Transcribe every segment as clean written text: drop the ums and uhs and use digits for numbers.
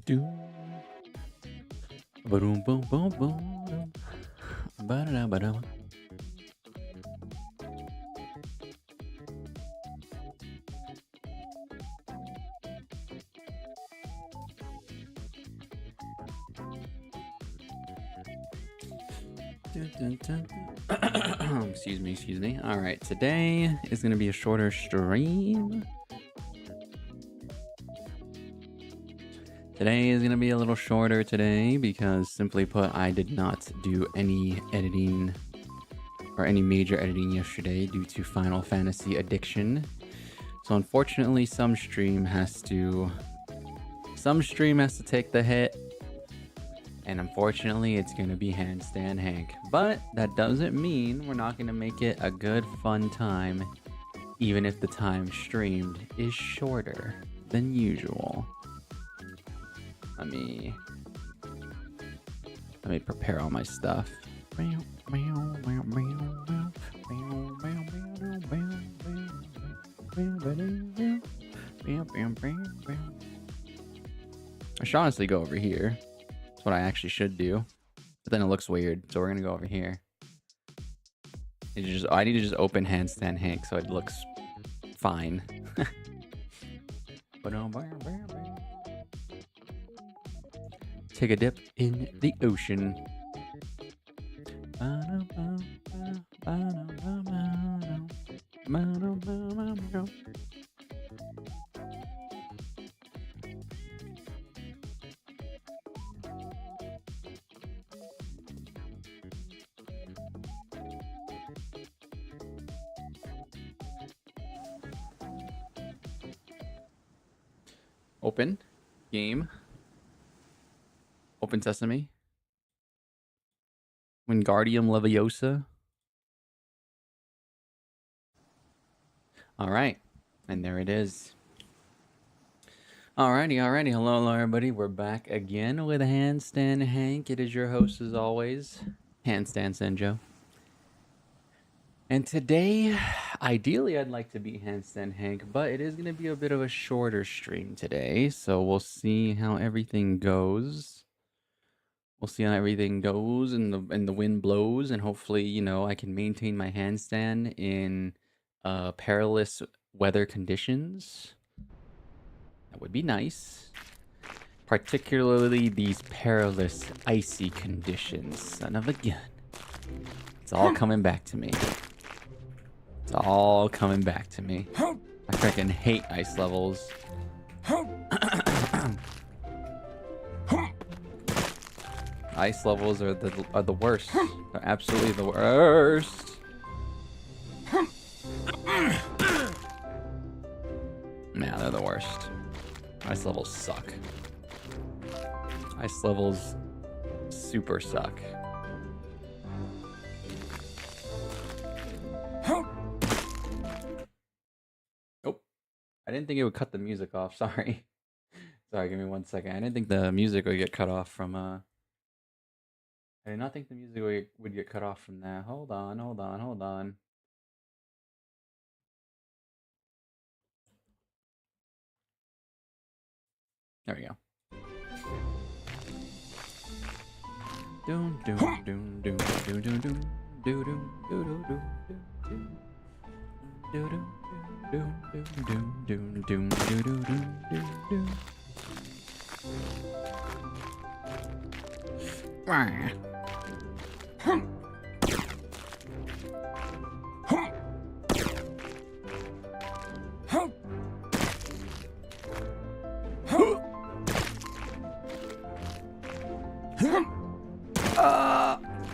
Do. Boom, boom, boom, boom. Ba-da-da-ba-da. Excuse me. All right, today is going to be a shorter stream. Today is going to be a little shorter today because, simply put, I did not do any editing or any major editing yesterday due to Final Fantasy addiction. So unfortunately, some stream has to take the hit. And unfortunately, it's going to be Handstand Hank. But that doesn't mean we're not going to make it a good, fun time, even if the time streamed is shorter than usual. Let me prepare all my stuff. I should honestly go over here. That's what I actually should do, but then it looks weird, so we're gonna go over here. I need to just open Handstand Hank so it looks fine. Take a dip in the ocean. Open game. Open Sesame. Wingardium Leviosa. All right, and there it is. Alrighty. Hello, everybody. We're back again with Handstand Hank. It is your host, as always, Handstand Senjo. And today, ideally, I'd like to be Handstand Hank, but it is going to be a bit of a shorter stream today, so we'll see how everything goes. We'll see how everything goes and the wind blows, and hopefully, you know, I can maintain my handstand in perilous weather conditions. That would be nice. Particularly these perilous icy conditions. Son of a gun. It's all coming back to me. It's all coming back to me. I freaking hate ice levels. Ice levels are the worst. They're absolutely the worst. Nah, they're the worst. Ice levels suck. Ice levels super suck. Nope. I didn't think it would cut the music off. Sorry. Sorry, give me 1 second. I didn't think the music would get cut off from I did not think the music would get cut off from that. Hold on. There we go. Doom doom doom doom doom doom doom doom doom doom doom.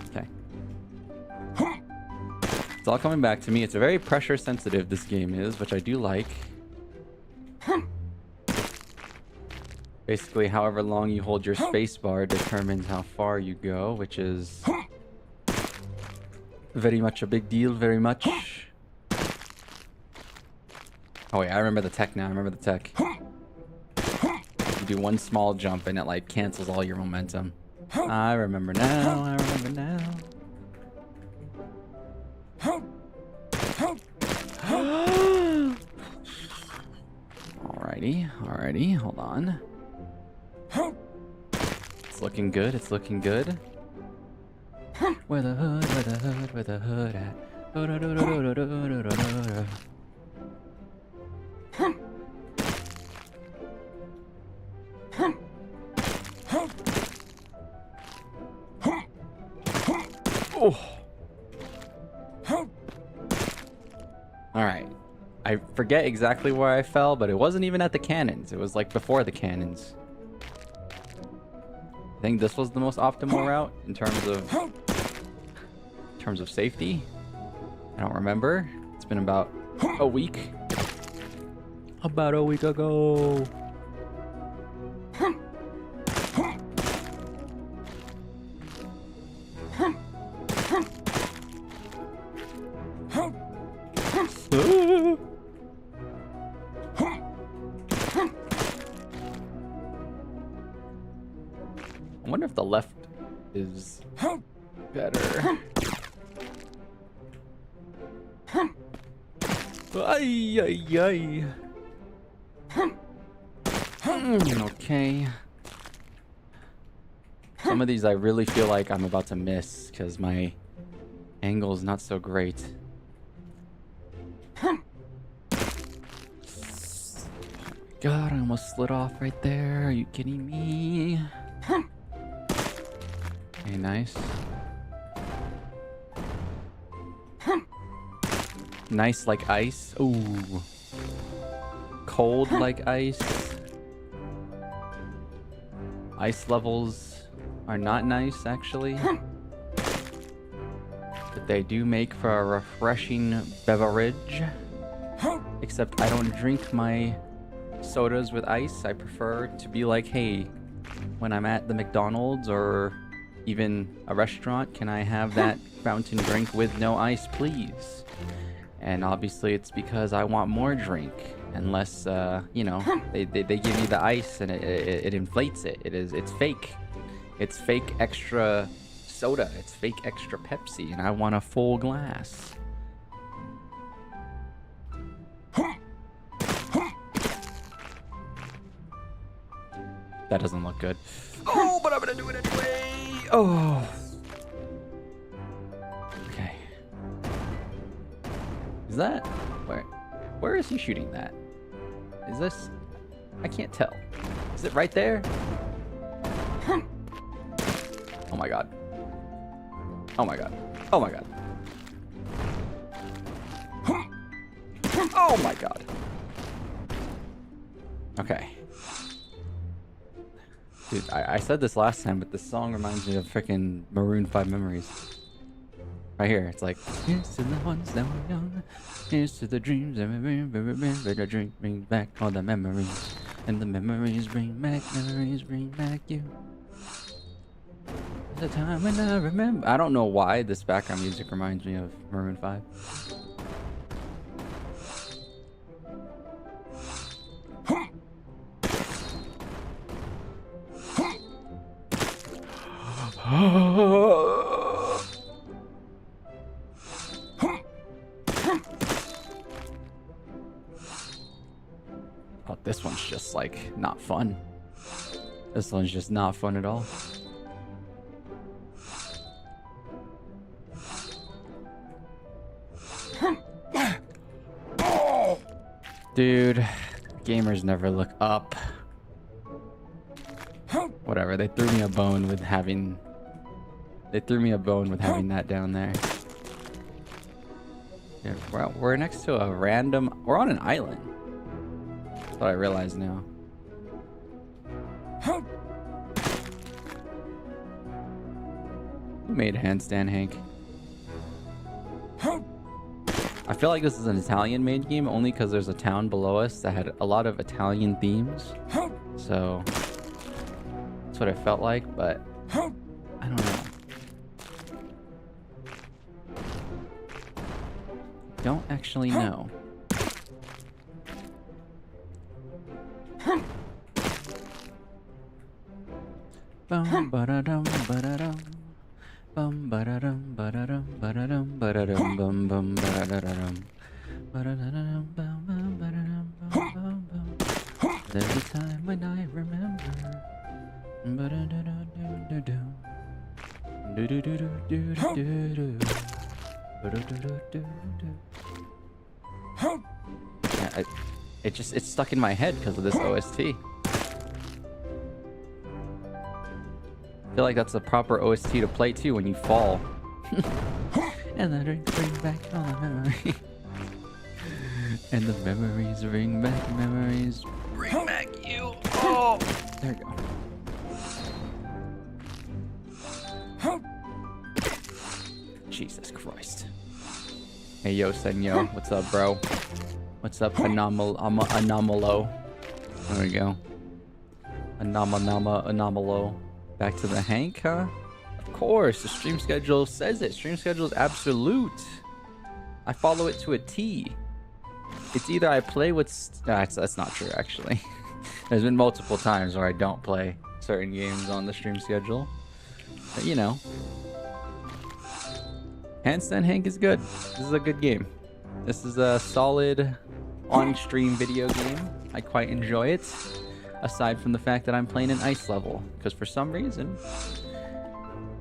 Okay. It's all coming back to me. It's a very pressure sensitive, this game is, which I do like. Basically, however long you hold your spacebar determines how far you go, which is very much a big deal, very much. Oh wait, I remember the tech now. I remember the tech. You do one small jump and it like cancels all your momentum. I remember now. Alrighty, hold on. looking good. It's looking good. Where the hood, where the hood, where the hood at? Oh. Alright. I forget exactly where I fell, but it wasn't even at the cannons. It was like before the cannons. I think this was the most optimal route in terms of safety. I don't remember. It's been about a week. About a week ago. I wonder if the left is better. Ay, ay, ay. Okay. Some of these I really feel like I'm about to miss because my angle is not so great. God, I almost slid off right there. Are you kidding me? Okay, nice. Nice like ice. Ooh. Cold like ice. Ice levels are not nice, actually. But they do make for a refreshing beverage. Except I don't drink my sodas with ice. I prefer to be like, hey, when I'm at the McDonald's or even a restaurant, can I have that fountain drink with no ice, please? And obviously it's because I want more drink. Unless, you know, they give you the ice and it inflates it. It's fake. It's fake extra soda. It's fake extra Pepsi. And I want a full glass. That doesn't look good. Oh, but I'm gonna do it anyway. Oh. Okay. Is that... Where is he shooting that? Is this... I can't tell. Is it right there? Oh my god. Oh my god. Oh my god. Oh my god. Okay. Dude, I said this last time, but this song reminds me of freaking Maroon 5 Memories. Right here, it's like, here's to the ones that were young, here's to the dreams that better drink brings back all the memories, and the memories bring back you. There's a time when I remember. I don't know why this background music reminds me of Maroon 5. Oh, this one's just like not fun. This one's just not fun at all. Dude, gamers never look up. Whatever, they threw me a bone with having that down there. Yeah, we're next to a random... We're on an island. That's what I realize now. Who made a handstand, Hank? I feel like this is an Italian-made game only because there's a town below us that had a lot of Italian themes. So that's what it felt like, but I don't know. Don't actually know. Bum ba-da-dum ba-da-dum. Bum ba-da-dum ba-da-dum ba-da-dum ba-da-dum bum bum ba-da-da-dum. Ba-da-da-dum bum bum ba-da-dum bum bum bum. There's a time when I remember. It's stuck in my head because of this OST. I feel like that's the proper OST to play too when you fall. And the drinks bring back all the memories. And the memories bring back memories. Bring back you. Oh, there you go. Jesus Christ. Hey, yo, Senyo. What's up, bro? What's up, Anomalo? There we go. Anomalo. Back to the Hank, huh? Of course, the stream schedule says it. Stream schedule is absolute. I follow it to a T. It's either I play with... that's not true, actually. There's been multiple times where I don't play certain games on the stream schedule. But, you know. HandStand Hank is good. This is a good game. This is a solid on-stream video game. I quite enjoy it. Aside from the fact that I'm playing an ice level. Because for some reason...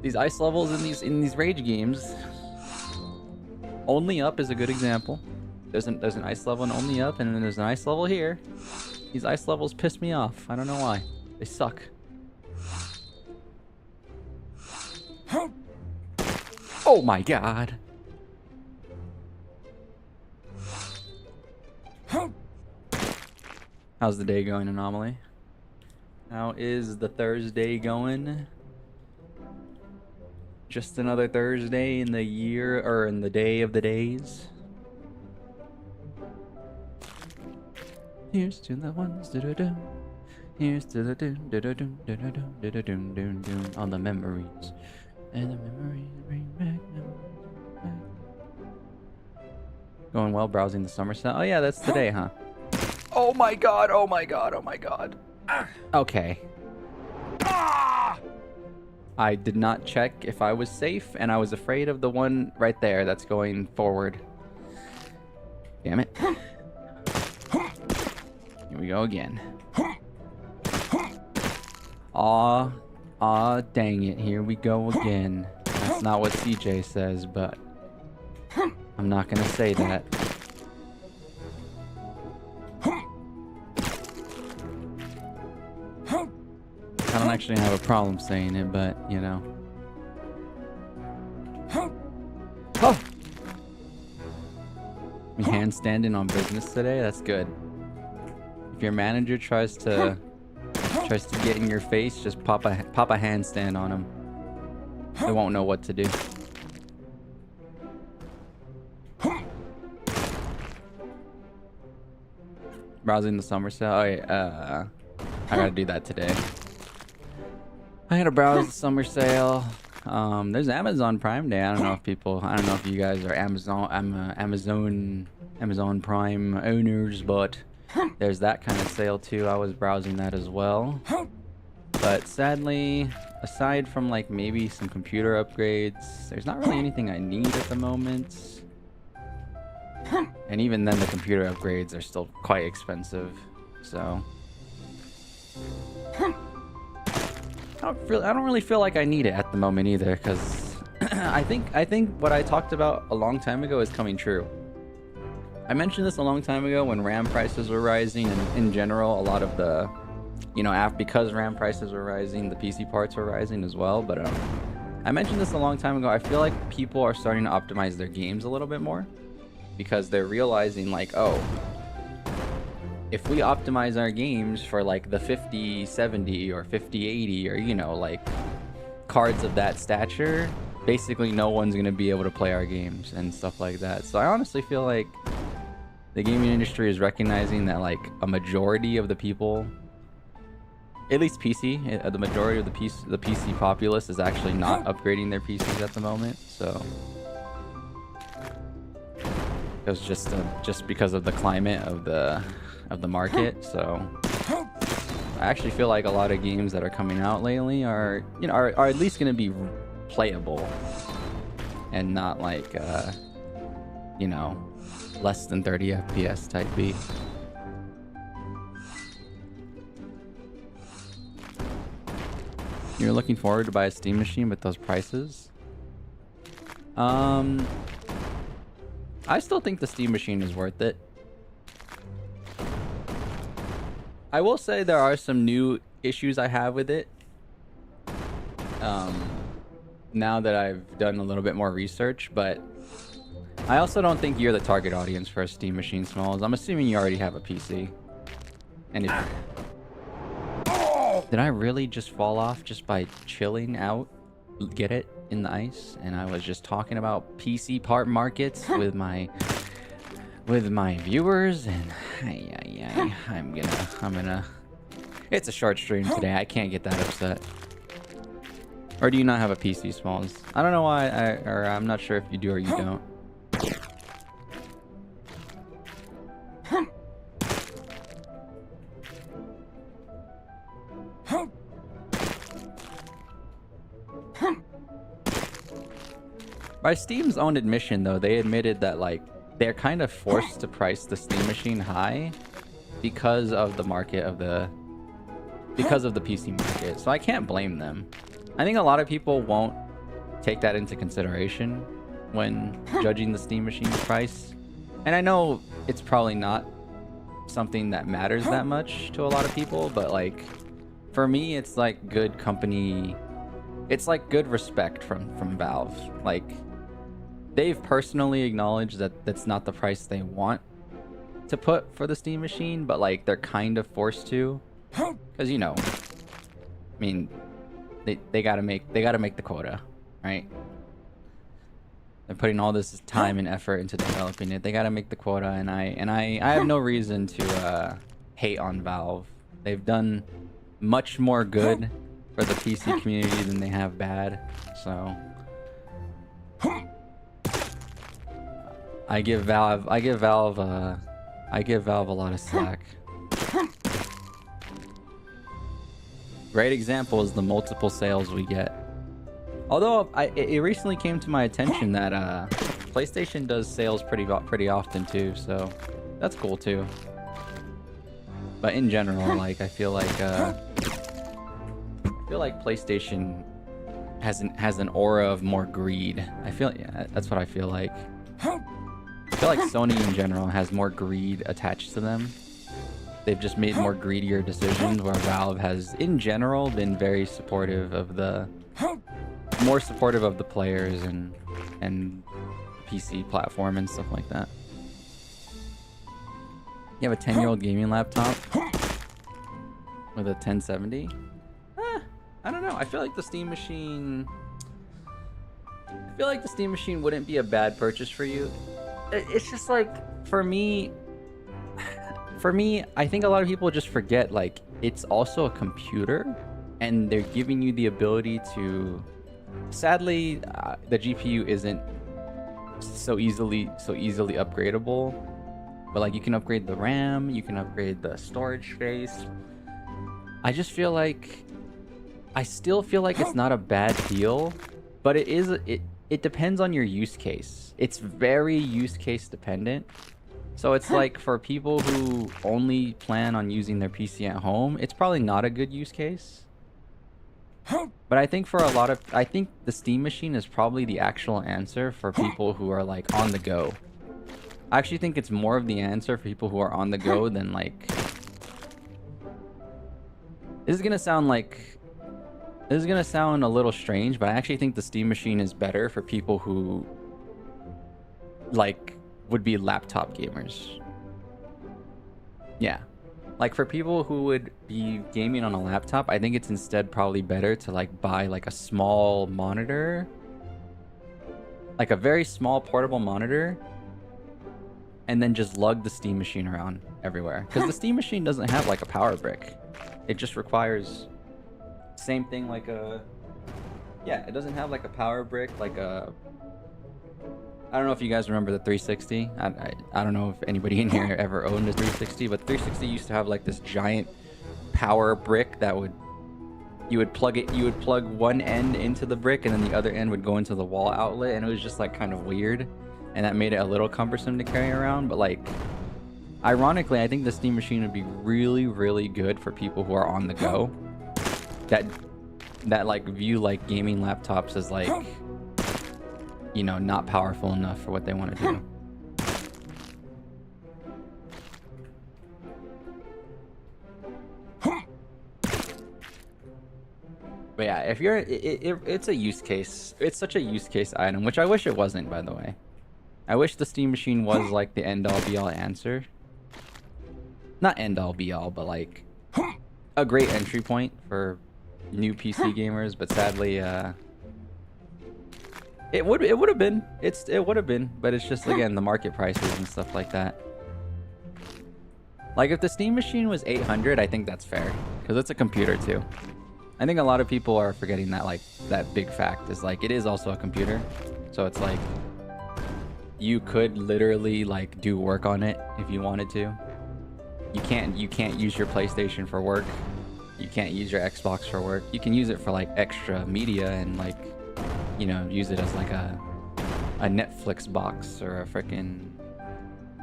these ice levels in these rage games... Only Up is a good example. There's an ice level in Only Up, and then there's an ice level here. These ice levels piss me off. I don't know why. They suck. Oh my god. How's the day going, Anomaly? How is the Thursday going? Just another Thursday in the year, or in the day of the days. Here's to the ones do-do-do. Here's to the do-do-do, do-do-do, do-do-do, do-do-do. On the memories. And the memories bring back memories. Going well, browsing the summer set. Oh yeah, that's today, huh? Oh my god, oh my god, oh my god. Okay. I did not check if I was safe, and I was afraid of the one right there that's going forward. Damn it. Here we go again. Aw, dang it. Here we go again. That's not what CJ says, but I'm not gonna say that. I don't actually have a problem saying it, but, you know. Oh! Me handstanding on business today? That's good. If your manager tries to get in your face, just pop a handstand on him. They won't know what to do. Browsing the summer sale. Oh, yeah, I gotta do that today. I gotta browse the summer sale. There's Amazon Prime Day. I don't know if you guys are Amazon Prime owners, but there's that kind of sale too. I was browsing that as well. But sadly, aside from like maybe some computer upgrades, there's not really anything I need at the moment. And even then, the computer upgrades are still quite expensive. So I don't really feel like I need it at the moment either, because I think what I talked about a long time ago is coming true. I mentioned this a long time ago when RAM prices were rising, and in general, a lot of the, you know, because RAM prices were rising, the PC parts were rising as well. But I mentioned this a long time ago. I feel like people are starting to optimize their games a little bit more, because they're realizing like, oh, if we optimize our games for like the 5070 or 5080 or, you know, like cards of that stature, basically no one's going to be able to play our games and stuff like that. So I honestly feel like the gaming industry is recognizing that like a majority of the people, at least PC, the majority of the PC populace is actually not upgrading their PCs at the moment. So it was just because of the climate of the market. So I actually feel like a lot of games that are coming out lately are, you know, are at least going to be playable and not like you know, less than 30 FPS type beat. You're looking forward to buy a Steam machine with those prices? I still think the Steam machine is worth it. I will say there are some new issues I have with it. Now that I've done a little bit more research, but I also don't think you're the target audience for a Steam machine, Smalls. I'm assuming you already have a PC. And if... Did I really just fall off just by chilling out? Get it? In the ice? And I was just talking about PC part markets with my viewers, and I'm gonna it's a short stream today. I can't get that upset. Or do you not have a PC, Smalls? I don't know why, or I'm not sure if you do or you don't. By Steam's own admission, though, they admitted that, like, they're kind of forced to price the Steam machine high because of the market of the... because of the PC market. So I can't blame them. I think a lot of people won't take that into consideration when judging the Steam machine's price. And I know it's probably not something that matters that much to a lot of people, but, like, for me, it's like good company... It's like good respect from Valve. Like, they've personally acknowledged that that's not the price they want to put for the Steam machine, but, like, they're kind of forced to, because, you know, I mean, they gotta make the quota, right? They're putting all this time and effort into developing it. They gotta make the quota, and I have no reason to hate on Valve. They've done much more good for the PC community than they have bad, so I give Valve a lot of slack. Great example is the multiple sales we get. Although it recently came to my attention that PlayStation does sales pretty often too, so that's cool too. But in general, like, I feel like PlayStation has an aura of more greed. Yeah, that's what I feel like. I feel like Sony in general has more greed attached to them. They've just made more greedier decisions, where Valve has, in general, been very supportive of the... more supportive of the players and PC platform and stuff like that. You have a 10-year-old gaming laptop with a 1070? I don't know. I feel like the Steam machine... I feel like the Steam machine wouldn't be a bad purchase for you. It's just like, for me, I think a lot of people just forget, like, it's also a computer, and they're giving you the ability to... Sadly, the GPU isn't so easily upgradable, but, like, you can upgrade the RAM, you can upgrade the storage space. I just feel like... I still feel like it's not a bad deal, but it depends on your use case. It's very use case dependent. So it's like, for people who only plan on using their PC at home, it's probably not a good use case. But I think I think the Steam machine is probably the actual answer for people who are, like, on the go. I actually think it's more of the answer for people who are on the go than, like... This is gonna sound a little strange, but I actually think the Steam machine is better for people who, like, would be laptop gamers. Yeah. Like, for people who would be gaming on a laptop, I think it's instead probably better to, like, buy, like, a small monitor. Like, a very small portable monitor. And then just lug the Steam machine around everywhere. Because the Steam machine doesn't have, like, a power brick. It just requires... Same thing, like a... Yeah, it doesn't have, like, a power brick, like a... I don't know if you guys remember the 360. I don't know if anybody in here ever owned a 360, but 360 used to have, like, this giant power brick that you would plug one end into the brick, and then the other end would go into the wall outlet, and it was just, like, kind of weird, and that made it a little cumbersome to carry around. But, like, ironically, I think the Steam machine would be really, really good for people who are on the go, that that like view like gaming laptops as like, you know, not powerful enough for what they want to do. But yeah, if you're, it's a use case. It's such a use case item, which I wish it wasn't, by the way. I wish the Steam Machine was like the end all be all answer. Not end all be all, but like a great entry point for new PC gamers. But sadly, it would have been. It would have been, but it's just again the market prices and stuff like that. Like if the Steam Machine was 800, I think that's fair because it's a computer too. I think a lot of people are forgetting that like that big fact is like it is also a computer, so it's like you could literally like do work on it if you wanted to. You can't use your PlayStation for work. You can't use your Xbox for work. You can use it for like extra media and like, you know, use it as like a Netflix box or a freaking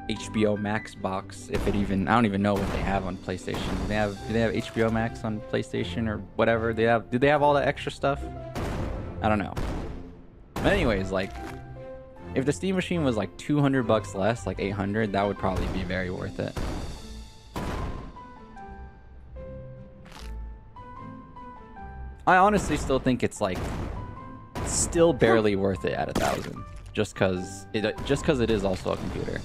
HBO Max box, if it even, I don't even know what they have on PlayStation. Do they have HBO Max on PlayStation or whatever? Do they have all that extra stuff? I don't know. But anyways, like if the Steam Machine was like $200 less, like 800, that would probably be very worth it. I honestly still think it's like still barely worth it at 1,000, just cause it is also a computer.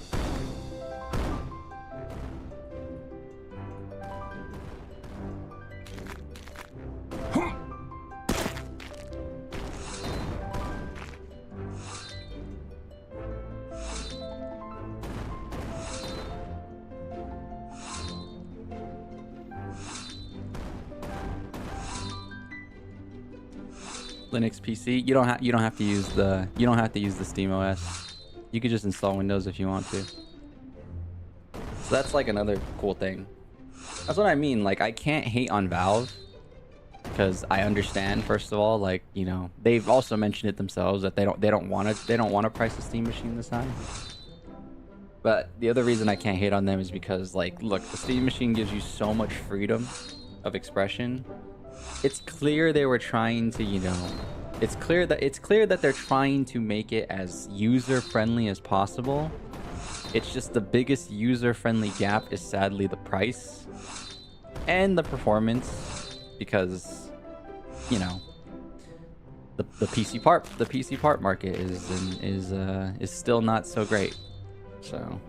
Linux PC, you don't have to use the Steam OS. You could just install Windows if you want to. So that's like another cool thing. That's what I mean. Like I can't hate on Valve because I understand. First of all, like you know they've also mentioned it themselves that they don't want to price the Steam Machine this high. But the other reason I can't hate on them is because like look, the Steam Machine gives you so much freedom of expression. It's clear they were trying to, you know, it's clear that they're trying to make it as user-friendly as possible. It's just the biggest user-friendly gap is sadly the price and the performance, because, you know, the PC part market is still not so great. So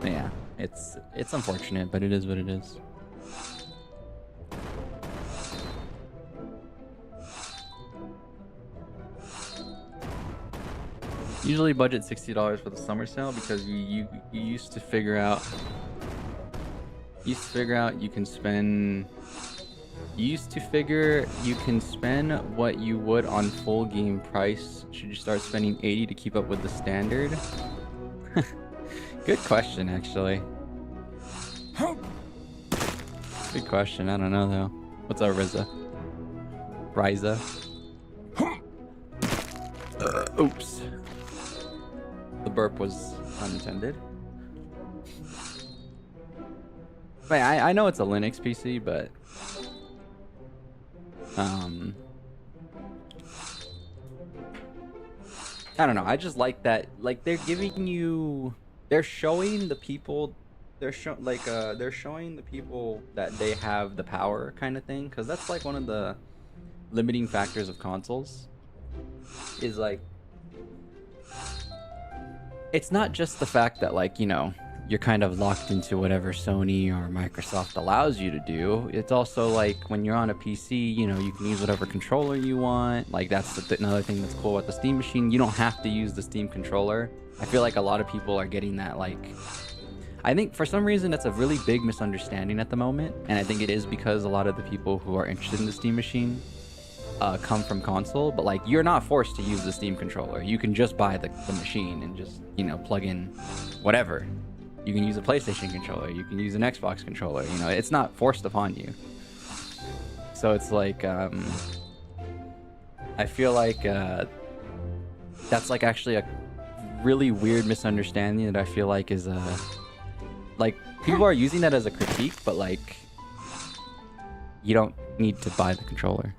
yeah, it's unfortunate, but it is what it is. Usually budget $60 for the summer sale because you used to figure out you can spend what you would on full game price. Should you start spending 80 to keep up with the standard? Good question, actually. Good question. I don't know though. What's up, Riza? Oops. The burp was unintended. Wait, I know it's a Linux PC, but I don't know. I just like that. Like they're showing the people that they have the power kind of thing, because that's like one of the limiting factors of consoles. Is like it's not just the fact that like, you know, you're kind of locked into whatever Sony or Microsoft allows you to do. It's also like when you're on a PC, you know, you can use whatever controller you want. Like that's another thing that's cool with the Steam Machine. You don't have to use the Steam controller. I feel like a lot of people are getting that. Like, I think for some reason that's a really big misunderstanding at the moment, and I think it is because a lot of the people who are interested in the Steam Machine come from console. But like, you're not forced to use the Steam controller. You can just buy the machine and just, you know, plug in whatever. You can use a PlayStation controller. You can use an Xbox controller. You know, it's not forced upon you. So it's like, I feel like that's like actually a really weird misunderstanding that I feel like is like people are using that as a critique, but like you don't need to buy the controller.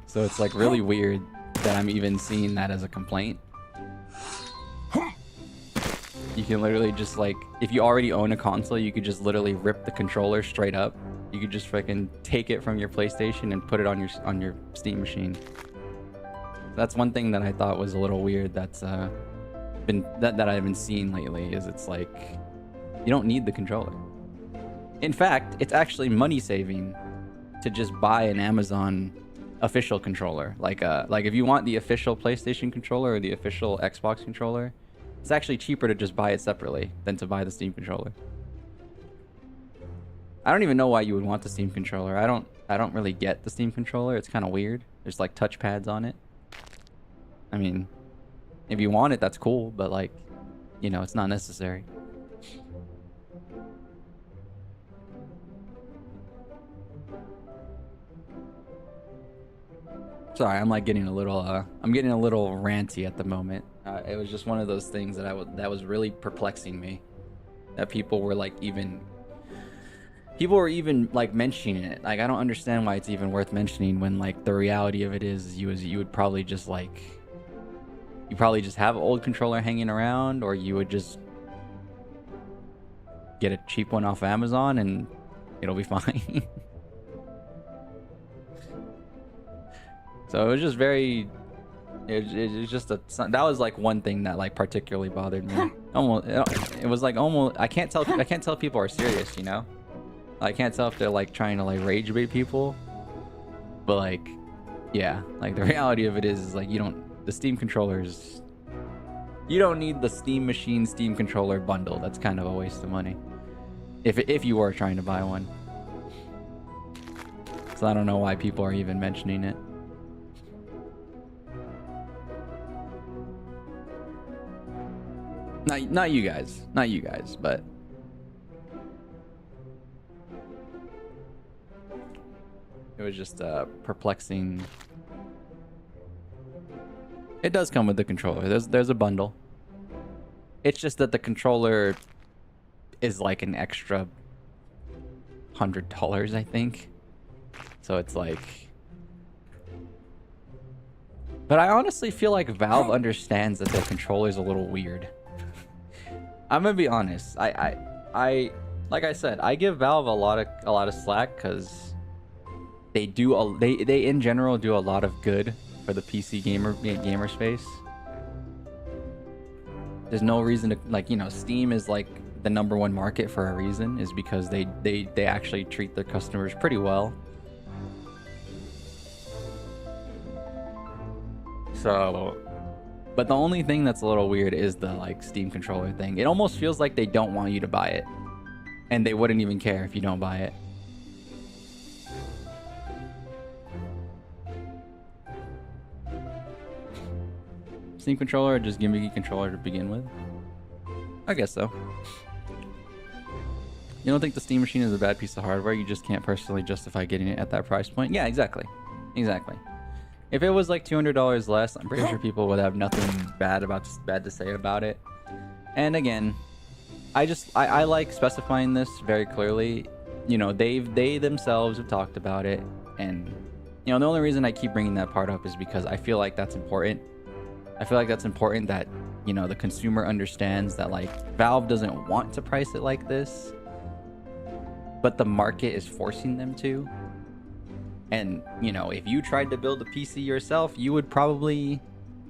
So it's like really weird that I'm even seeing that as a complaint. You can literally just like, if you already own a console, you could just literally rip the controller straight up. You could just freaking take it from your PlayStation and put it on your Steam machine. That's one thing that I thought was a little weird. That's that I've been seeing lately. Is it's like you don't need the controller. In fact, it's actually money saving to just buy an Amazon official controller. Like if you want the official PlayStation controller or the official Xbox controller, it's actually cheaper to just buy it separately than to buy the Steam controller. I don't even know why you would want the Steam controller. I don't really get the Steam controller. It's kind of weird. There's like touchpads on it. I mean, if you want it, that's cool, but like, you know, it's not necessary. Sorry, I'm like getting a little I'm getting a little ranty at the moment. It was just one of those things that was really perplexing me, that people were even like mentioning it. Like, I don't understand why it's even worth mentioning when like the reality of it is you would probably just like, you probably just have an old controller hanging around, or you would just get a cheap one off Amazon and it'll be fine. So it was just very, it's just that was like one thing that like particularly bothered me. It was like almost, I can't tell people are serious, you know? I can't tell if they're like trying to like rage bait people, but like, yeah, like the reality of it is like the Steam controllers, you don't need the Steam machine Steam controller bundle. That's kind of a waste of money if you were trying to buy one. So I don't know why people are even mentioning it. Not you guys, but it was just perplexing. It does come with the controller. There's a bundle. It's just that the controller is like an extra $100, I think. So it's like, but I honestly feel like Valve understands that their controller is a little weird. I'm gonna be honest. I like I said, I give Valve a lot of slack because they in general do a lot of good for the PC gamer space. There's no reason to, like, you know, Steam is like the #1 market for a reason, is because they actually treat their customers pretty well. So, but the only thing that's a little weird is the like Steam controller thing. It almost feels like they don't want you to buy it, and they wouldn't even care if you don't buy it. Steam controller or just gimmicky controller to begin with? I guess so. You don't think the Steam machine is a bad piece of hardware? You just can't personally justify getting it at that price point? Yeah, exactly. If it was like $200 less, I'm pretty sure people would have nothing bad to say about it. And again, I like specifying this very clearly. You know, they themselves have talked about it, and you know, the only reason I keep bringing that part up is because I feel like that's important. I feel like that's important that, you know, the consumer understands that like Valve doesn't want to price it like this, but the market is forcing them to. And, you know, if you tried to build a PC yourself, you would probably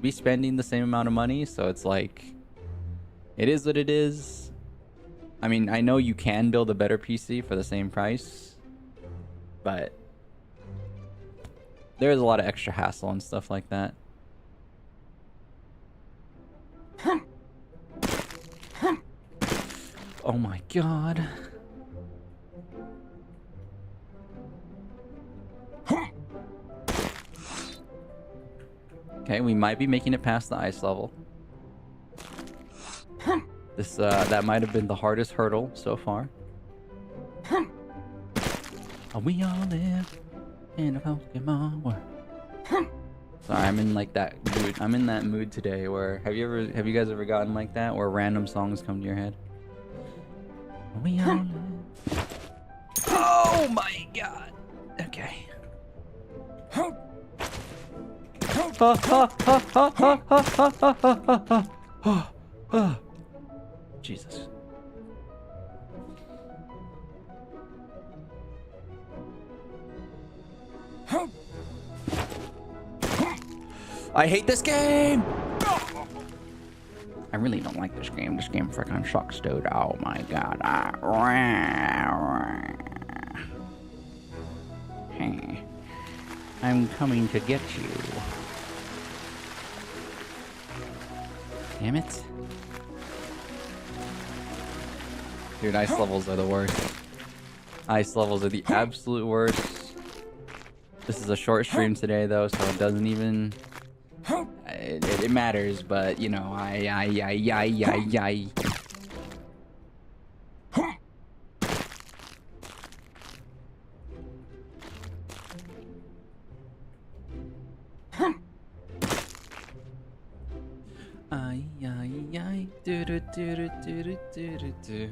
be spending the same amount of money. So it's like, it is what it is. I mean, I know you can build a better PC for the same price, but there's a lot of extra hassle and stuff like that. Oh my god. Okay, we might be making it past the ice level. This that might have been the hardest hurdle so far. We all live in a Pokemon world. Sorry, I'm in like that mood. I'm in that mood today where have you guys ever gotten like that where random songs come to your head? We all live. Oh Jesus. I hate this game! I really don't like this game. This game freaking sucks, dude. Oh my god. Hey. I'm coming to get you. Damn it. Dude, ice levels are the worst. Ice levels are the absolute worst. This is a short stream today, though, so it doesn't even... It matters, but, you know, do do do do do do do do.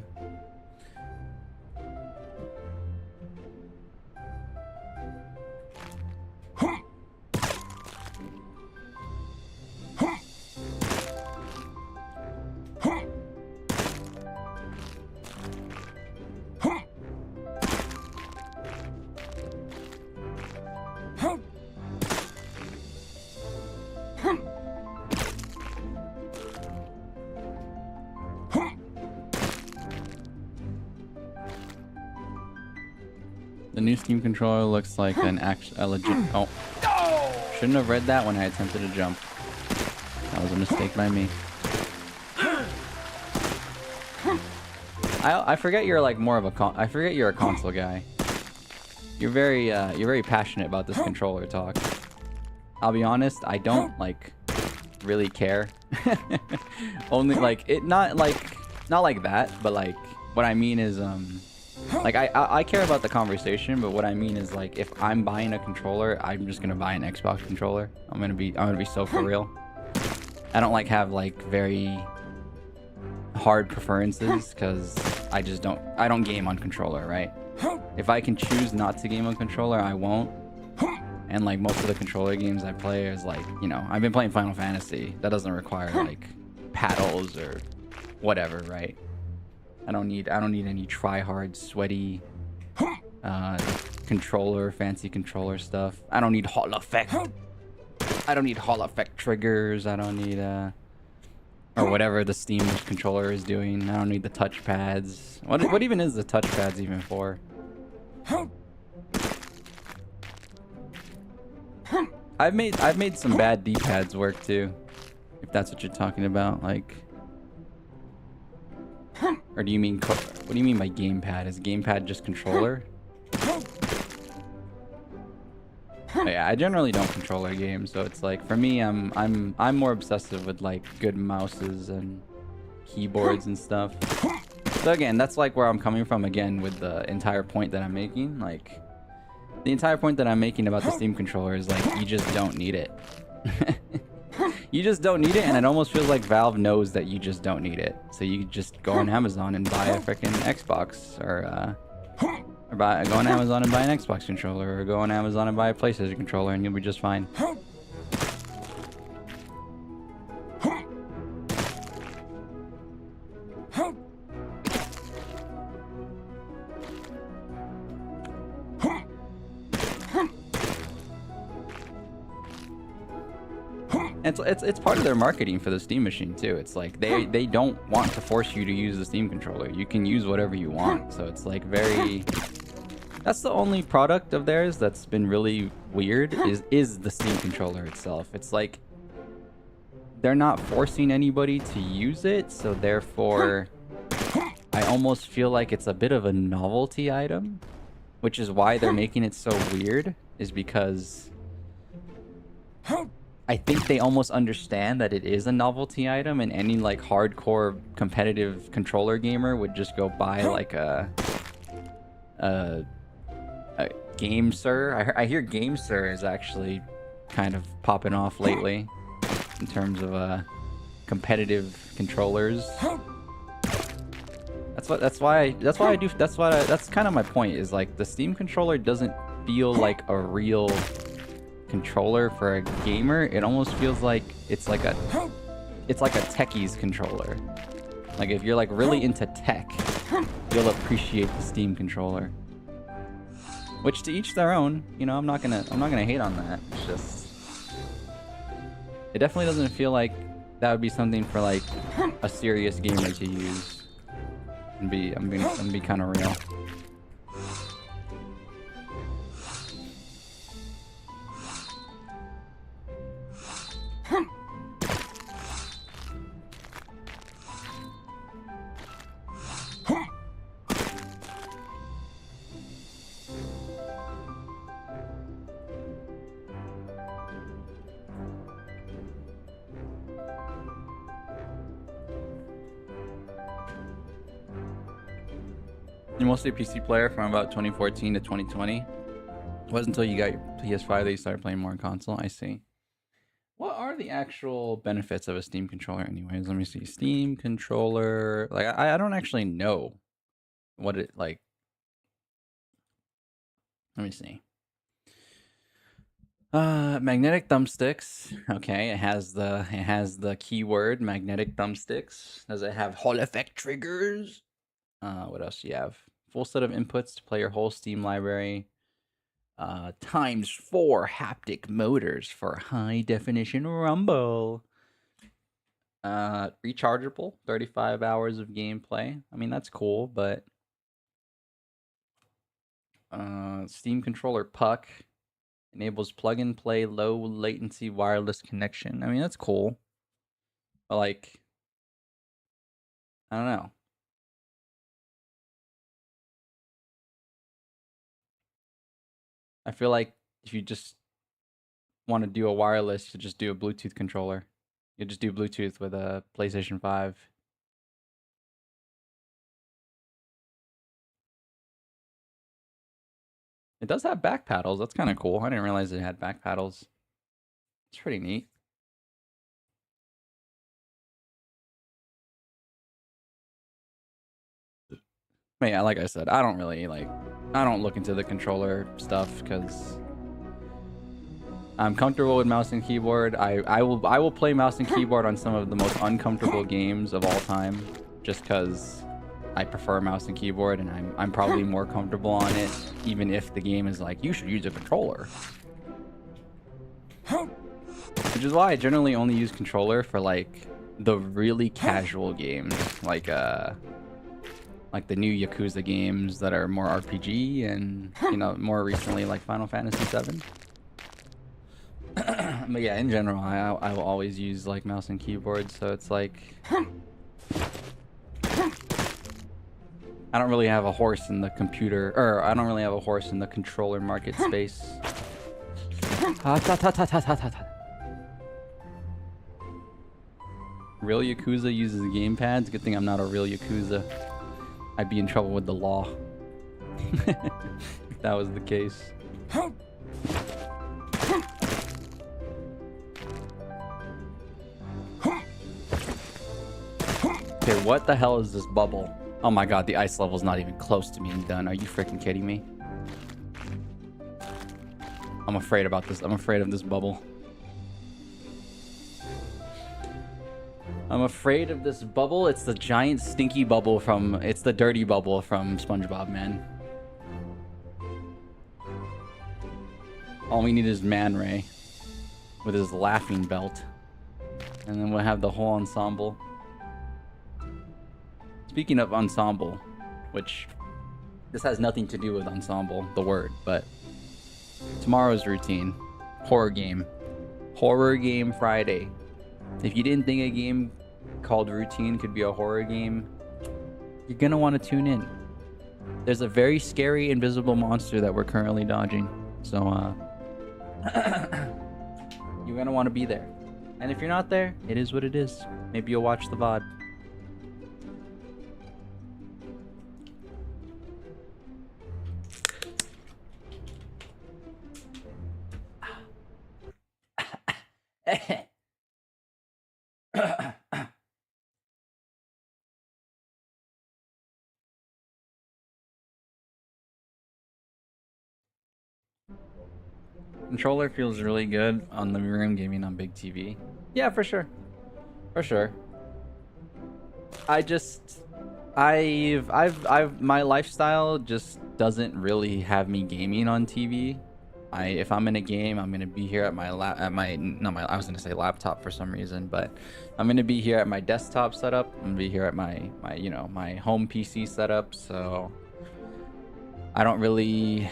The new Steam controller looks like a legit... Oh. Shouldn't have read that when I attempted to jump. That was a mistake by me. I forget you're like more of a I forget you're a console guy. You're very passionate about this controller talk. I'll be honest, I don't like really care. Only like it not like that, but like what I mean is like I care about the conversation, but what I mean is like if I'm buying a controller, I'm just gonna buy an Xbox controller. I'm gonna be so for real. I don't like have like very hard preferences because I don't game on controller, right? If I can choose not to game on controller, I won't. And like most of the controller games I play is like, you know, I've been playing Final Fantasy. That doesn't require like paddles or whatever, right? I don't need any try-hard, sweaty controller, fancy controller stuff. I don't need Hall effect. I don't need Hall effect triggers. I don't need or whatever the Steam controller is doing. I don't need the touch pads. What even is the touch pads even for? I've made some bad D-pads work too, if that's what you're talking about. Like, or do you mean what do you mean by gamepad? Is gamepad just controller? Yeah, I generally don't controller games, so it's like for me, I'm more obsessive with like good mouses and keyboards and stuff. So again, that's like where I'm coming from again with the entire point that I'm making. Like, the entire point that I'm making about the Steam controller is like you just don't need it. You just don't need it, and it almost feels like Valve knows that you just don't need it. So you just go on Amazon and buy a freaking Xbox, or go on Amazon and buy an Xbox controller, or go on Amazon and buy a PlayStation controller, and you'll be just fine. It's part of their marketing for the Steam machine too. It's like they don't want to force you to use the Steam controller. You can use whatever you want. So it's like very... That's the only product of theirs that's been really weird is the Steam controller itself. It's like they're not forcing anybody to use it, so therefore I almost feel like it's a bit of a novelty item, which is why they're making it so weird, is because I think they almost understand that it is a novelty item, and any like hardcore competitive controller gamer would just go buy like a Game Sir. I hear Game Sir is actually kind of popping off lately in terms of competitive controllers. That's kind of my point, is like the Steam controller doesn't feel like a real controller for a gamer, it almost feels like it's like a techie's controller. Like if you're like really into tech, you'll appreciate the Steam controller. Which to each their own, you know, I'm not gonna hate on that. It's just, it definitely doesn't feel like that would be something for like a serious gamer to use. I'm gonna be kind of real. You're mostly a PC player from about 2014 to 2020. It wasn't until you got your PS5 that you started playing more on console. I see. What are the actual benefits of a Steam controller anyways? Let me see. Steam controller. Like, I don't actually know what it, like. Let me see. Magnetic thumbsticks. Okay, it has the keyword magnetic thumbsticks. Does it have Hall effect triggers? What else do you have? Full set of inputs to play your whole Steam library. Times 4 haptic motors for high definition rumble. Rechargeable, 35 hours of gameplay. I mean, that's cool, but Steam controller puck enables plug and play low latency wireless connection. I mean, that's cool. But like, I don't know. I feel like if you just want to do a wireless, you just do a Bluetooth controller. You just do Bluetooth with a PlayStation 5. It does have back paddles. That's kind of cool. I didn't realize it had back paddles. It's pretty neat. But yeah, like I said, I don't look into the controller stuff because I'm comfortable with mouse and keyboard. I will play mouse and keyboard on some of the most uncomfortable games of all time, just because I prefer mouse and keyboard, and I'm probably more comfortable on it, even if the game is like, you should use a controller. Which is why I generally only use controller for like the really casual games, like the new Yakuza games that are more RPG, and you know, more recently like Final Fantasy VII. But yeah, in general, I will always use like mouse and keyboard, so it's like I don't really have a horse in the computer, or I don't really have a horse in the controller market space. Real Yakuza uses gamepads. Good thing I'm not a real Yakuza. I'd be in trouble with the law if that was the case. Okay, what the hell is this bubble? Oh my god, the ice level's not even close to being done. Are you freaking kidding me? I'm afraid about this. I'm afraid of this bubble. I'm afraid of this bubble. It's the giant stinky bubble from... It's the dirty bubble from SpongeBob, man. All we need is Man Ray with his laughing belt. And then we'll have the whole ensemble. Speaking of ensemble, which this has nothing to do with ensemble, the word, but tomorrow's routine, horror game Friday. If you didn't think a game called Routine could be a horror game, you're gonna want to tune in. There's a very scary invisible monster that we're currently dodging, so you're gonna want to be there. And if you're not there, it is what it is. Maybe you'll watch the VOD. Controller feels really good on living room gaming on big TV. Yeah, for sure. For sure. My lifestyle just doesn't really have me gaming on TV. If I'm in a game, I'm gonna be here at my I was gonna say laptop for some reason, but I'm gonna be here at my desktop setup. I'm gonna be here at my my home PC setup. So I don't really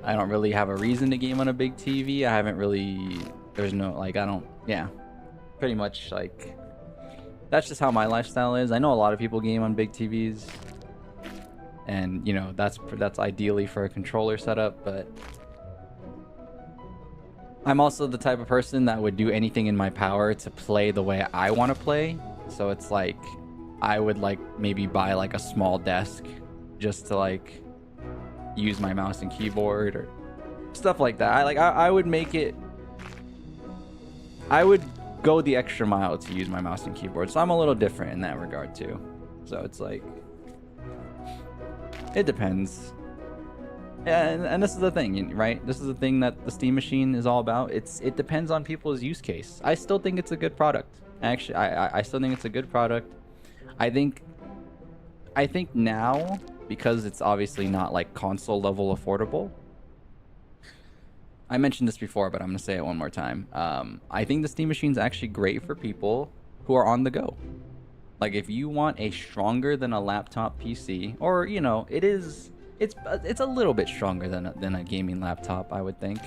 have a reason to game on a big TV. I haven't really. There's no like I don't. Yeah, pretty much like. That's just how my lifestyle is. I know a lot of people game on big TVs, and that's ideally for a controller setup, but I'm also the type of person that would do anything in my power to play the way I want to play. So it's like I would like maybe buy like a small desk just to like use my mouse and keyboard or stuff like that. I would make it. I would go the extra mile to use my mouse and keyboard, so I'm a little different in that regard too. So it's like it depends. And this is the thing, right? This is the thing that the Steam Machine is all about. It depends on people's use case. I still think it's a good product. Actually, I still think it's a good product. I think now, because it's obviously not like console level affordable. I mentioned this before, but I'm going to say it one more time. I think the Steam Machine's actually great for people who are on the go. Like if you want a stronger than a laptop PC, or it's a little bit stronger than a gaming laptop, I would think.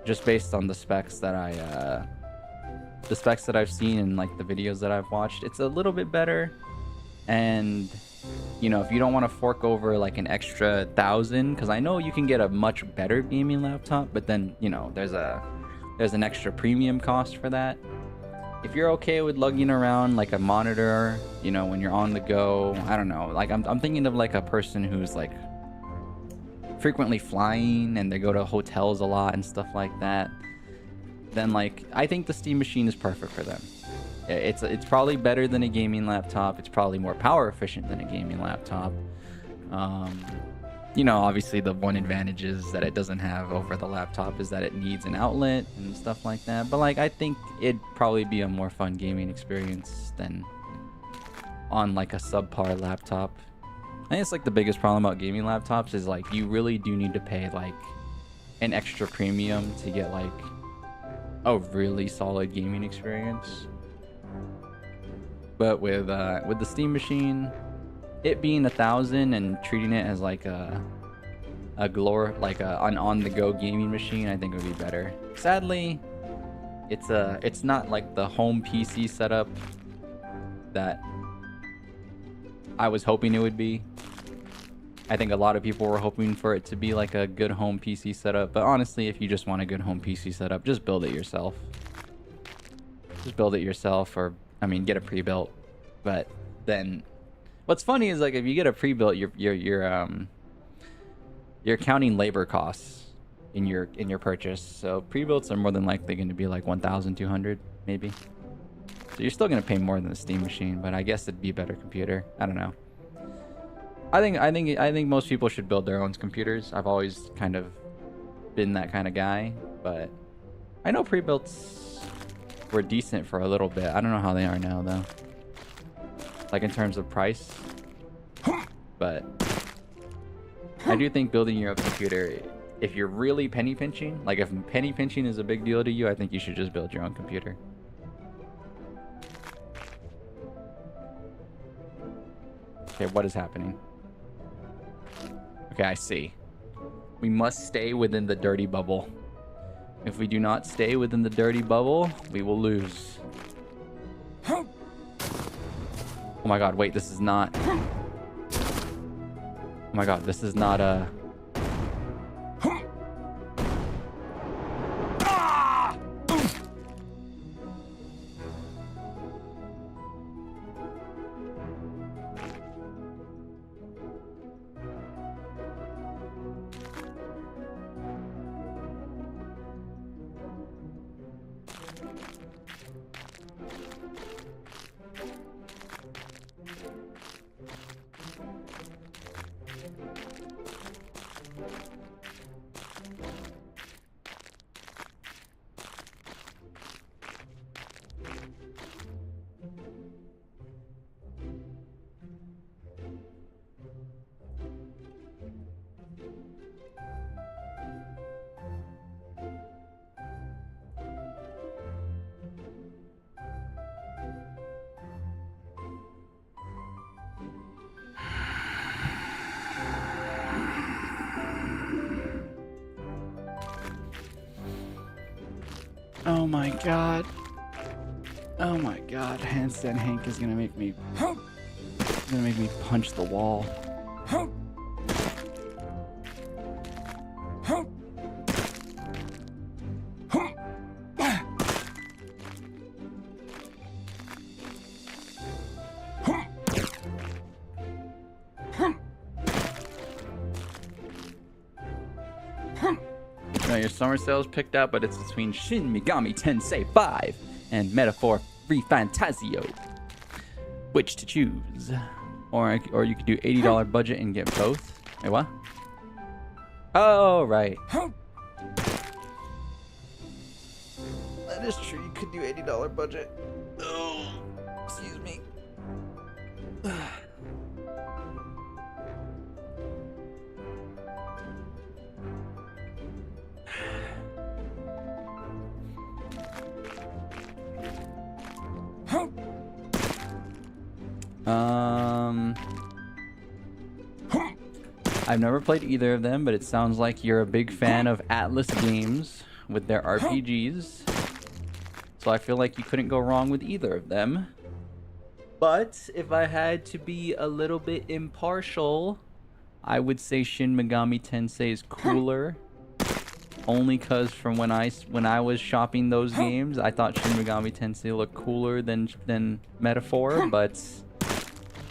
Just based on the specs that I've seen and like the videos that I've watched, it's a little bit better. And if you don't want to fork over like an extra 1,000, because I know you can get a much better gaming laptop, but then there's an extra premium cost for that. If you're okay with lugging around like a monitor, when you're on the go, I don't know, like I'm thinking of like a person who's like frequently flying and they go to hotels a lot and stuff like that, then like I think the Steam Machine is perfect for them. It's probably better than a gaming laptop. It's probably more power efficient than a gaming laptop. Obviously the one advantage is that it doesn't have over the laptop is that it needs an outlet and stuff like that. But like I think it'd probably be a more fun gaming experience than on like a subpar laptop. I think it's like the biggest problem about gaming laptops is like you really do need to pay like an extra premium to get like a really solid gaming experience. But with the Steam Machine, it being 1,000 and treating it as like an on-the-go gaming machine, I think would be better. Sadly, it's not like the home PC setup that I was hoping it would be. I think a lot of people were hoping for it to be like a good home PC setup, but honestly, if you just want a good home PC setup, just build it yourself. Just build it yourself, or get a pre-built. But then what's funny is like if you get a pre-built, you're counting labor costs in your purchase. So pre-builts are more than likely going to be like 1,200 maybe. So you're still going to pay more than the Steam Machine, but I guess it'd be a better computer. I don't know. I think most people should build their own computers. I've always kind of been that kind of guy, but I know pre-builts were decent for a little bit. I don't know how they are now though. Like in terms of price. But I do think building your own computer, if you're really penny pinching, like if penny pinching is a big deal to you, I think you should just build your own computer. Okay, what is happening? Okay, I see. We must stay within the dirty bubble. If we do not stay within the dirty bubble, we will lose. Oh my god, wait, this is not... Oh my god, this is not a... my god. Oh my god, Handstand Hank is gonna make me punch the wall. Now your summer sale is picked out, but it's between Shin Megami Tensei 5 and Metaphor Fantasio. Which to choose? Or you could do $80 budget and get both. Wait, what? Oh, right. That is true. You could do $80 budget. Oh, excuse me. I've never played either of them, but it sounds like you're a big fan of Atlas games with their RPGs. So I feel like you couldn't go wrong with either of them. But if I had to be a little bit impartial, I would say Shin Megami Tensei is cooler. Only cause from when I was shopping those games, I thought Shin Megami Tensei looked cooler than Metaphor, but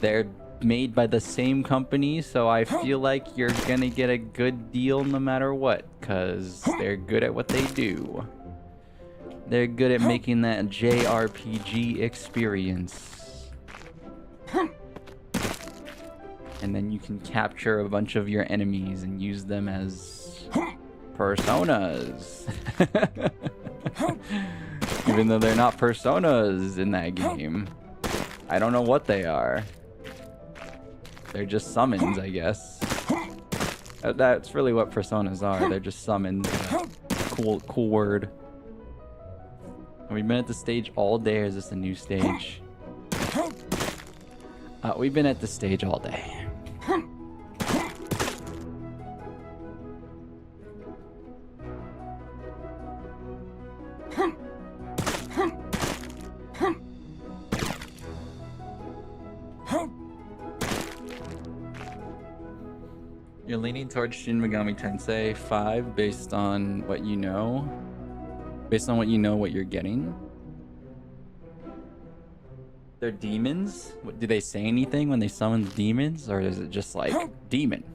they're made by the same company, so I feel like you're gonna get a good deal no matter what, cause they're good at what they do. They're good at making that JRPG experience. And then you can capture a bunch of your enemies and use them as personas. Even though they're not personas in that game. I don't know what they are. They're just summons, I guess. That's really what personas are. They're just summons. Cool word. Have we been at the stage all day, or is this a new stage? We've been at the stage all day. You're leaning towards Shin Megami Tensei 5 based on what you know? Based on what you know what you're getting? They're demons? Do they say anything when they summon demons? Or is it just like, demon,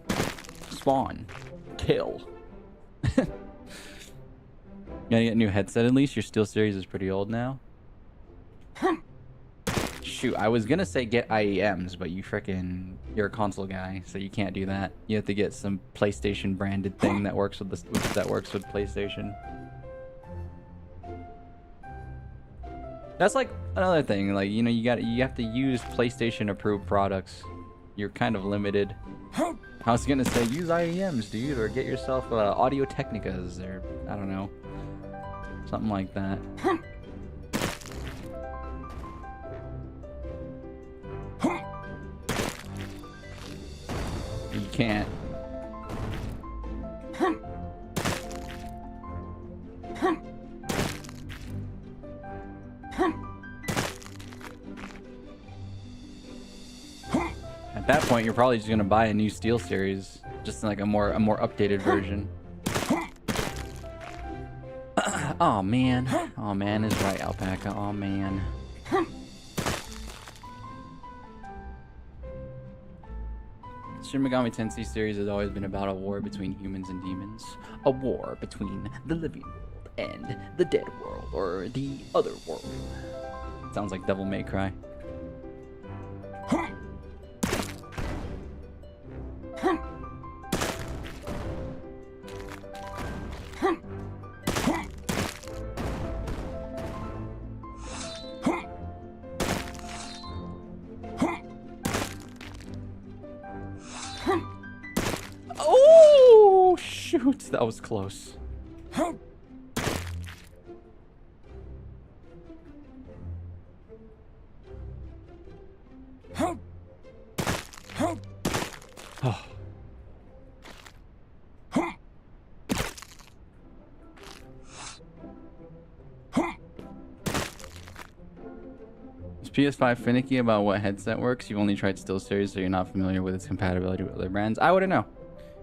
spawn, kill? You gotta get a new headset at least? Your SteelSeries is pretty old now. Shoot, I was gonna say get IEMs, but you're a console guy, so you can't do that. You have to get some PlayStation branded thing that works with PlayStation. That's like another thing, like, you know, you have to use PlayStation approved products. You're kind of limited. I was gonna say use IEMs, dude, or get yourself Audio Technicas, or I don't know, something like that. You can't. At that point, you're probably just gonna buy a new SteelSeries, just like a more updated version. Oh man, is right, Alpaca. Oh man. Shin Megami Tensei series has always been about a war between humans and demons. A war between the living world and the dead world, or the other world. Sounds like Devil May Cry. Oh, shoot, that was close. Oh. PS5 finicky about what headset works? You've only tried SteelSeries, so you're not familiar with its compatibility with other brands. I wouldn't know.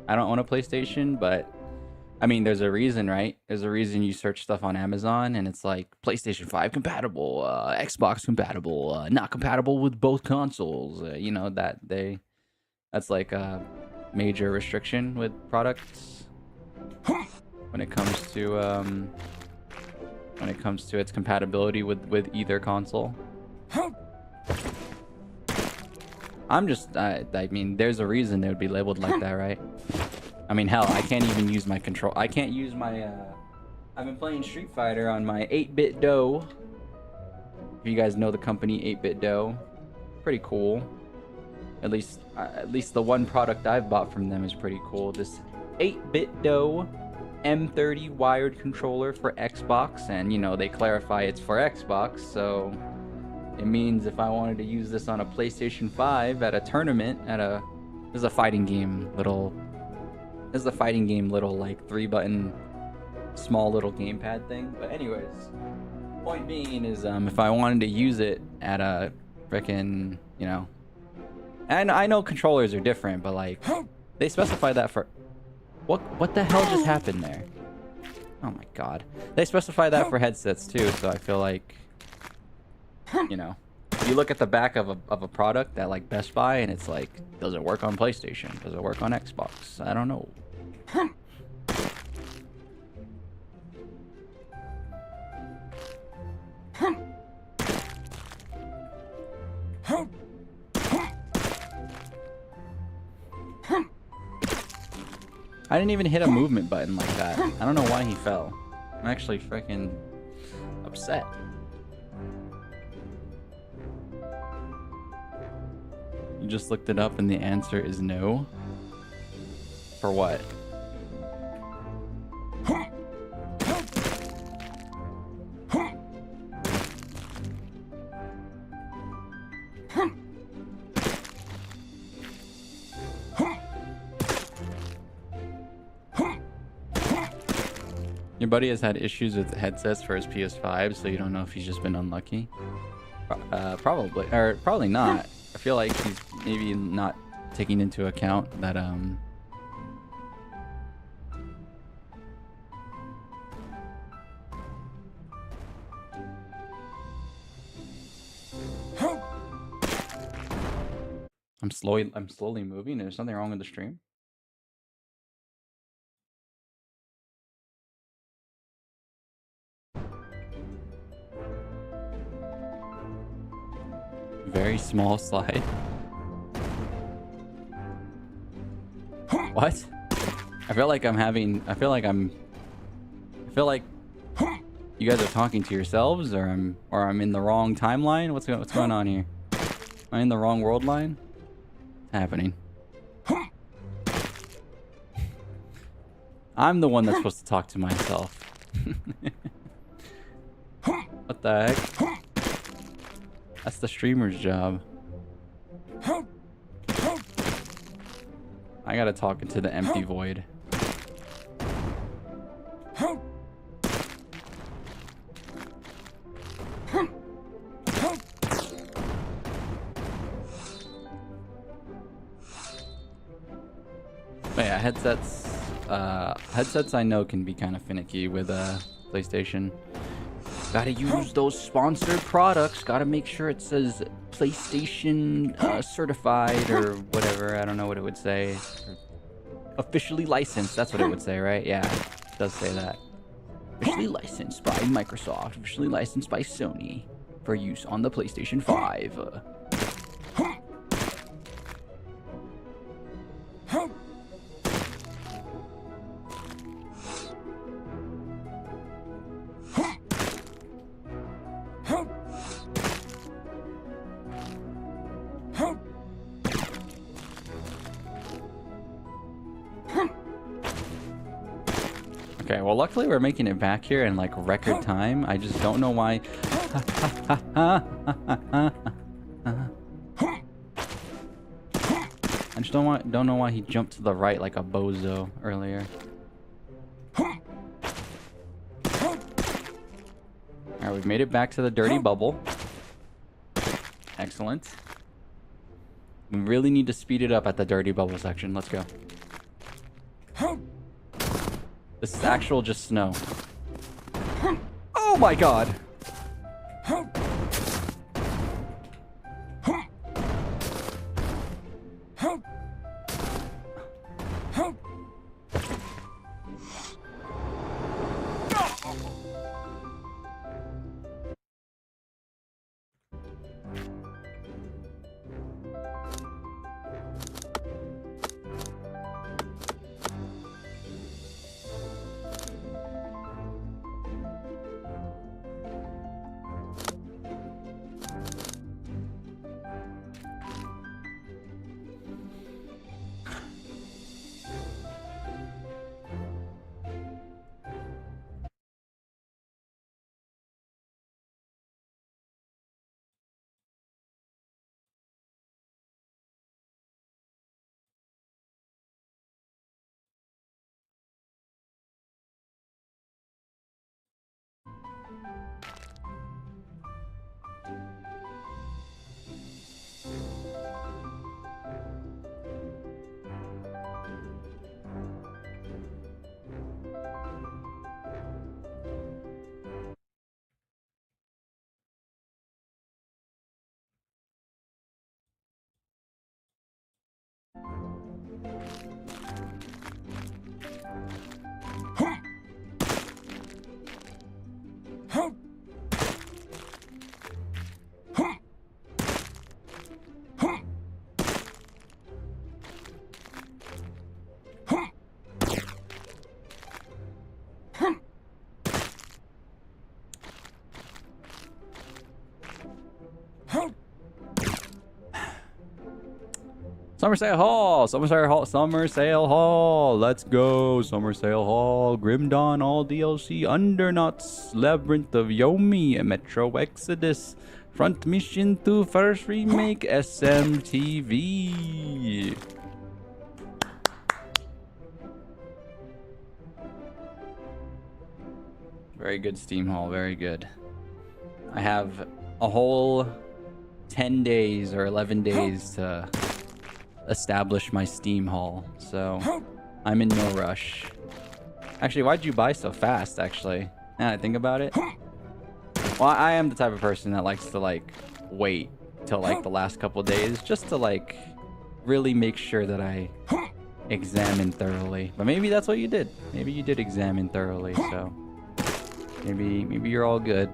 I don't own a PlayStation, but I mean, there's a reason, right? There's a reason you search stuff on Amazon and it's like PlayStation 5 compatible, Xbox compatible, not compatible with both consoles. You know, that's like a major restriction with products when it comes to its compatibility with either console. I mean, there's a reason they would be labeled like that, right? I mean, hell, I can't even use my control. I can't use my, I've been playing Street Fighter on my 8-bit DOE. If you guys know the company 8-bit DOE, pretty cool. At least the one product I've bought from them is pretty cool. This 8-bit DOE M30 wired controller for Xbox, and you know, they clarify it's for Xbox, so it means if I wanted to use this on a PlayStation 5 at a tournament, this is a fighting game little like 3-button small little gamepad thing. But anyways, point being is if I wanted to use it at a frickin', you know, and I know controllers are different, but like they specify that for what the hell just happened there? Oh my god. They specify that for headsets too, so I feel like, you know, you look at the back of a product at like Best Buy and it's like, does it work on PlayStation? Does it work on Xbox? I don't know. I didn't even hit a movement button like that. I don't know why he fell. I'm actually freaking upset. You just looked it up and the answer is no. For what? Your buddy has had issues with headsets for his PS5, so you don't know if he's just been unlucky. Probably, or probably not. I feel like he's maybe not taking into account that I'm slowly moving. There's something wrong with the stream. Very small slide. What? I feel like you guys are talking to yourselves, or I'm in the wrong timeline. What's going on here? Am I in the wrong world line? What's happening? I'm the one that's supposed to talk to myself. What the heck? That's the streamer's job. I gotta talk into the empty void. But yeah, headsets I know can be kind of finicky with PlayStation. Gotta use those sponsored products. Gotta make sure it says PlayStation certified or whatever. I don't know what it would say. Officially licensed. That's what it would say, right? Yeah, it does say that. Officially licensed by Microsoft. Officially licensed by Sony for use on the PlayStation 5. Okay, well, luckily we're making it back here in like record time. I just don't know why. I just don't know why he jumped to the right like a bozo earlier. Alright, we've made it back to the dirty bubble. Excellent. We really need to speed it up at the dirty bubble section. Let's go. This is actual just snow. Oh my god! Summer Sale Hall! Summer Sale Hall! Summer Sale Hall! Let's go! Summer Sale Hall! Grim Dawn, all DLC, Undernuts, Labyrinth of Yomi, Metro Exodus, Front Mission 2 First Remake, SMTV. Very good Steam haul, very good. I have a whole 10 days or 11 days to establish my Steam haul, so I'm in no rush. Actually, why'd you buy so fast, actually? Now that I think about it. Well, I am the type of person that likes to, like, wait till, like, the last couple days just to, like, really make sure that I examine thoroughly. But maybe that's what you did. Maybe you did examine thoroughly, so maybe you're all good.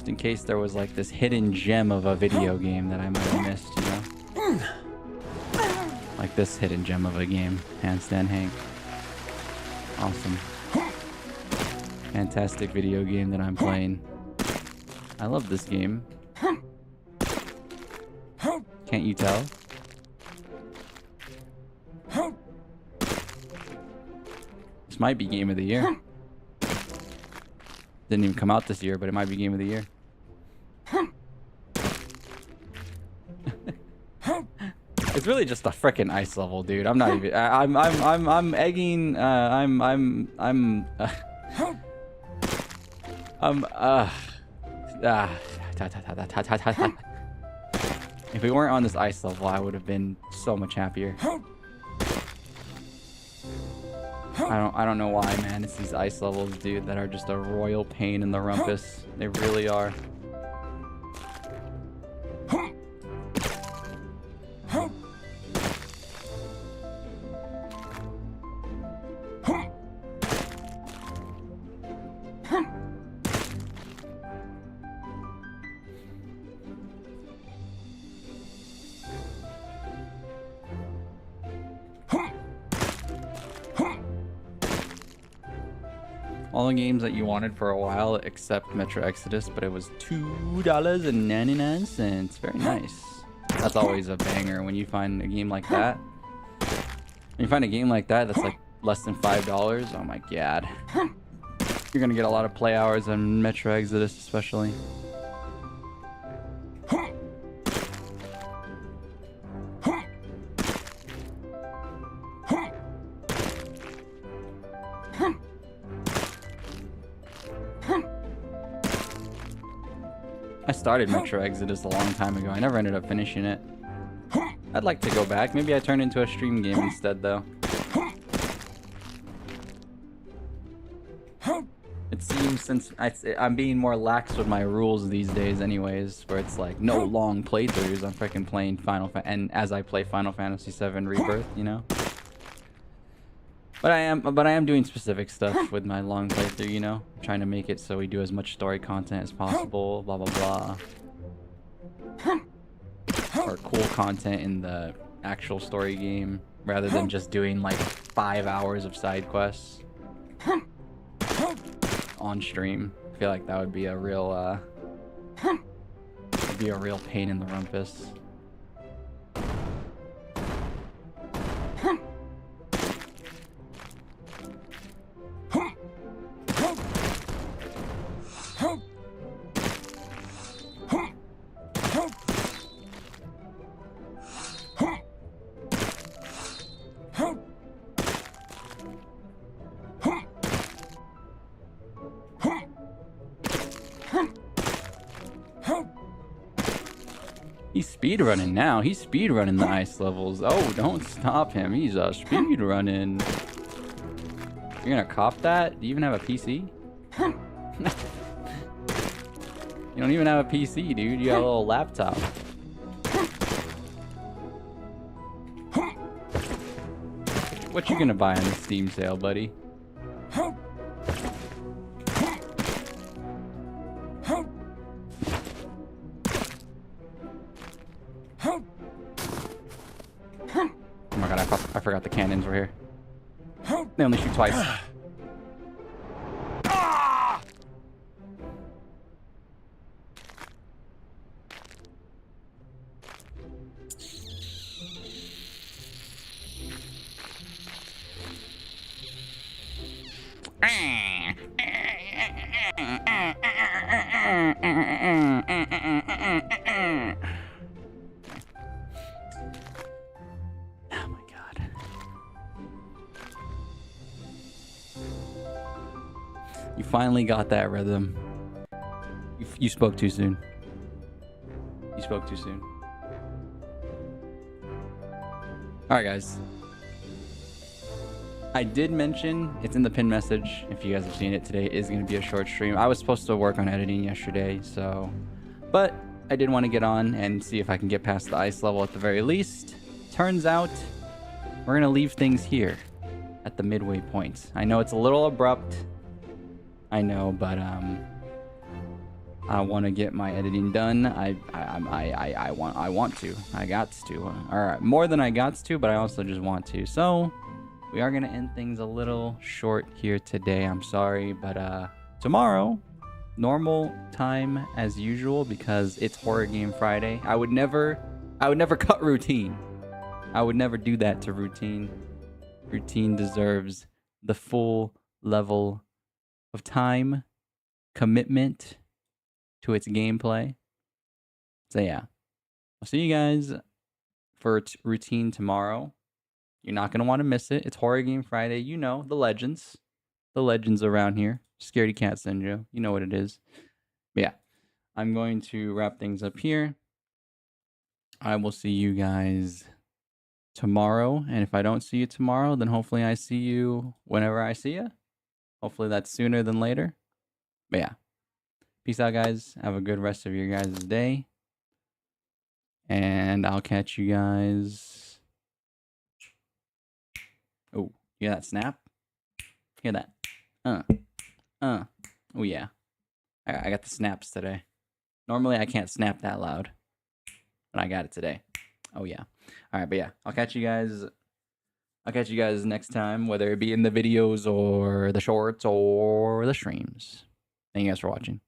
In case there was like this hidden gem of a video game that I might have missed, you know? Like this hidden gem of a game. Handstand Hank. Awesome. Fantastic video game that I'm playing. I love this game. Can't you tell? This might be game of the year. Didn't even come out this year, but it might be game of the year. It's really just a frickin' ice level, dude. I'm not even. I'm egging. If we weren't on this ice level, I would have been so much happier. I don't know why, man. It's these ice levels, dude, that are just a royal pain in the rumpus. They really are. All the games that you wanted for a while except Metro Exodus, but it was $2.99. Very nice. That's always a banger when you find a game like that. When you find a game like that that's like less than $5, oh my god. You're gonna get a lot of play hours on Metro Exodus especially. started Metro Exodus a long time ago. I never ended up finishing it. I'd like to go back. Maybe I turn into a stream game instead, though. It seems since I'm being more lax with my rules these days anyways, where it's like no long playthroughs. I'm freaking playing and as I play Final Fantasy VII Rebirth, you know? But I am doing specific stuff with my long playthrough, you know? I'm trying to make it so we do as much story content as possible, blah blah blah. Or cool content in the actual story game, rather than just doing like 5 hours of side quests on stream. I feel like that would be a real pain in the rumpus. He's speedrunning now. He's speedrunning the ice levels. Oh, don't stop him. He's speedrunning. You're gonna cop that? Do you even have a PC? You don't even have a PC, dude. You got a little laptop. What you gonna buy on the Steam sale, buddy? Oh my god, I forgot the cannons were here. They only shoot twice. You finally got that rhythm. You spoke too soon. You spoke too soon. Alright, guys. I did mention, it's in the pin message, if you guys have seen it today, it is going to be a short stream. I was supposed to work on editing yesterday, so... But I did want to get on and see if I can get past the ice level at the very least. Turns out, we're going to leave things here at the midway point. I know it's a little abrupt. I know, but I want to get my editing done. I want to. I got to. All right, more than I got to, but I also just want to. So we are gonna end things a little short here today. I'm sorry, but tomorrow, normal time as usual because it's Horror Game Friday. I would never cut routine. I would never do that to routine. Routine deserves the full level of time, commitment to its gameplay. So yeah, I'll see you guys for routine tomorrow. You're not going to want to miss it. It's Horror Game Friday. You know, the legends around here. Scaredy Cat Syndrome. You know what it is. But yeah, I'm going to wrap things up here. I will see you guys tomorrow. And if I don't see you tomorrow, then hopefully I see you whenever I see you. Hopefully that's sooner than later. But yeah. Peace out, guys. Have a good rest of your guys' day. And I'll catch you guys. Oh, you hear that snap? Hear that? Oh yeah. I got the snaps today. Normally I can't snap that loud. But I got it today. Oh yeah. Alright, but yeah. I'll catch you guys next time, whether it be in the videos or the shorts or the streams. Thank you guys for watching.